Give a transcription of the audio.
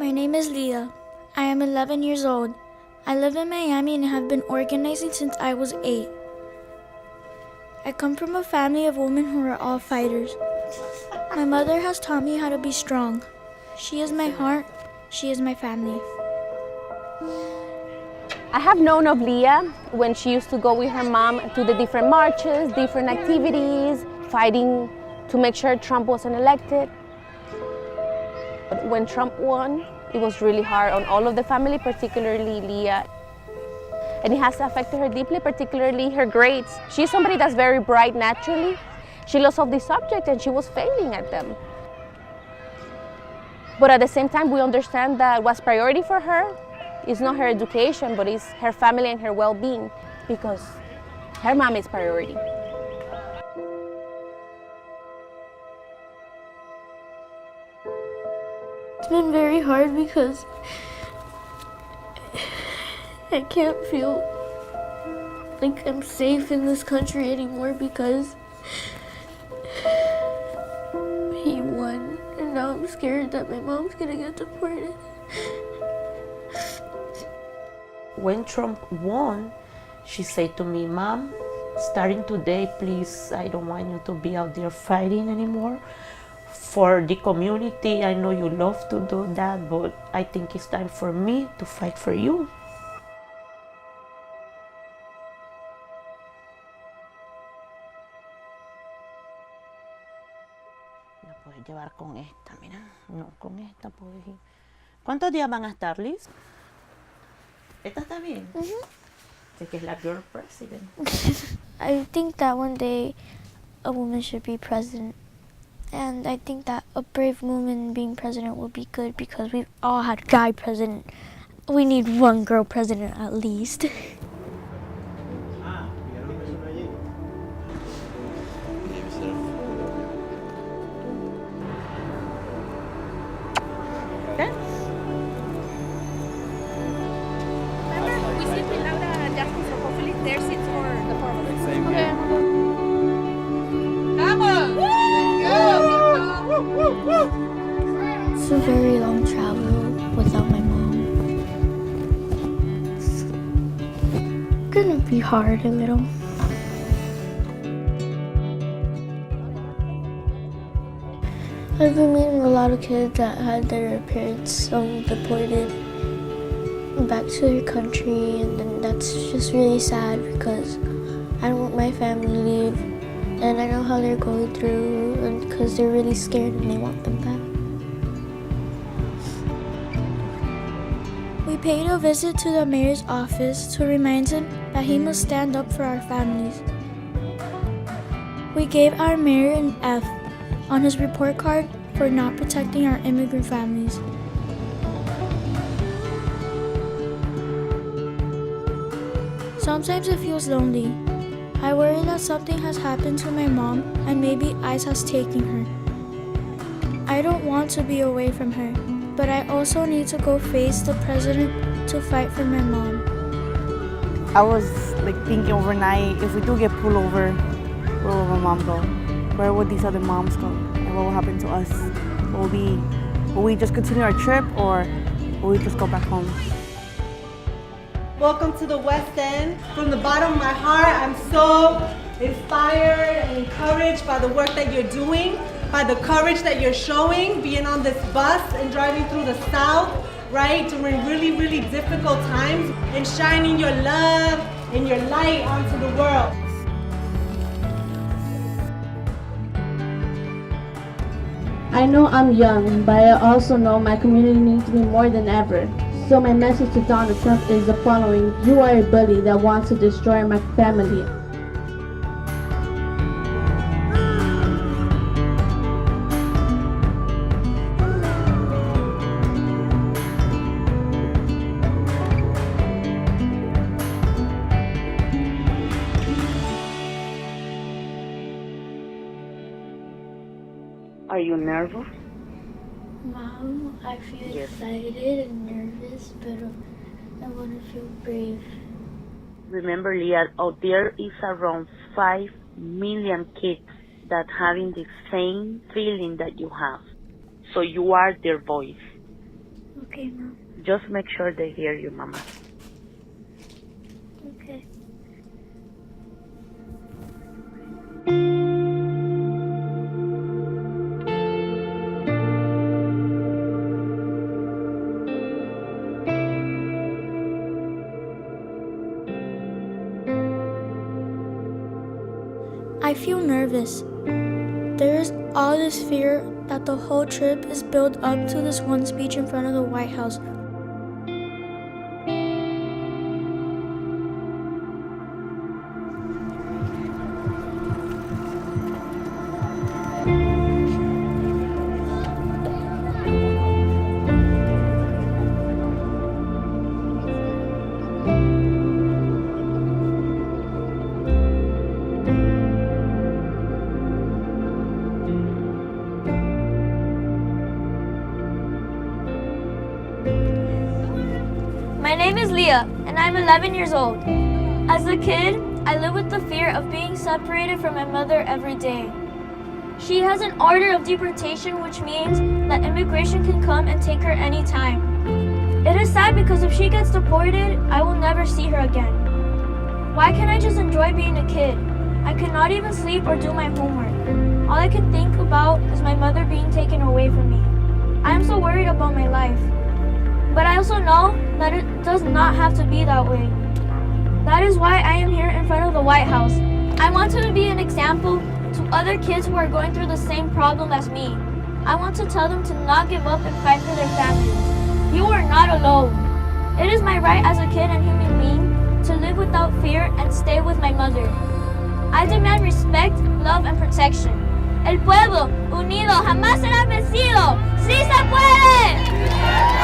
My name is Leah. I am 11 years old. I live in Miami and have been organizing since I was 8. I come from a family of women who are all fighters. My mother has taught me how to be strong. She is my heart. She is my family. I have known of Leah when she used to go with her mom to the different marches, different activities, fighting to make sure Trump wasn't elected. But when Trump won, it was really hard on all of the family, particularly Leah. And it has affected her deeply, particularly her grades. She's somebody that's very bright naturally. She loves all these subjects and she was failing at them. But at the same time, we understand that what's priority for her is not her education, but it's her family and her well-being, because her mom is priority. It's been very hard because I can't feel like I'm safe in this country anymore because he won, and now I'm scared that my mom's gonna get deported. When Trump won, she said to me, "Mom, starting today, please, I don't want you to be out there fighting anymore. For the community, I know you love to do that, but I think it's time for me to fight for you." La puedes llevar con esta, mira. No, con esta puedes ir. ¿Cuántos días van a estar, Liz? ¿Esta está bien? Sé que es la girl president. I think that one day a woman should be president. And I think that a brave woman being president will be good because we've all had guy president. We need one girl president at least. It's a very long travel without my mom. It's gonna be hard a little. I've been meeting a lot of kids that had their parents deported back to their country, and then that's just really sad because I don't want my family to leave, and I know how they're going through, and because they're really scared and they want them back. We paid a visit to the mayor's office to remind him that he must stand up for our families. We gave our mayor an F on his report card for not protecting our immigrant families. Sometimes it feels lonely. I worry that something has happened to my mom and maybe ICE has taken her. I don't want to be away from her, but I also need to go face the president to fight for my mom. I was thinking overnight, if we do get pulled over, where will my mom go? Where would these other moms go? And what will happen to us? Will we just continue our trip, or will we just go back home? Welcome to the West End. From the bottom of my heart, I'm so inspired and encouraged by the work that you're doing, by the courage that you're showing, being on this bus and driving through the South, right, during really, really difficult times, and shining your love and your light onto the world. I know I'm young, but I also know my community needs me more than ever. So my message to Donald Trump is the following: you are a bully that wants to destroy my family. Are you nervous? Mom, I feel excited and nervous, but I want to feel brave. Remember, Leah, out there is around 5 million kids that having the same feeling that you have. So you are their voice. Okay, Mom. Just make sure they hear you, Mama. Okay. I feel nervous. There is all this fear that the whole trip is built up to this one speech in front of the White House. My name is Leah, and I'm 11 years old. As a kid, I live with the fear of being separated from my mother every day. She has an order of deportation, which means that immigration can come and take her anytime. It is sad because if she gets deported, I will never see her again. Why can't I just enjoy being a kid? I cannot even sleep or do my homework. All I can think about is my mother being taken away from me. I am so worried about my life. But I also know that it does not have to be that way. That is why I am here in front of the White House. I want to be an example to other kids who are going through the same problem as me. I want to tell them to not give up and fight for their families. You are not alone. It is my right as a kid and human being to live without fear and stay with my mother. I demand respect, love, and protection. El pueblo unido jamás será vencido. ¡Sí se puede!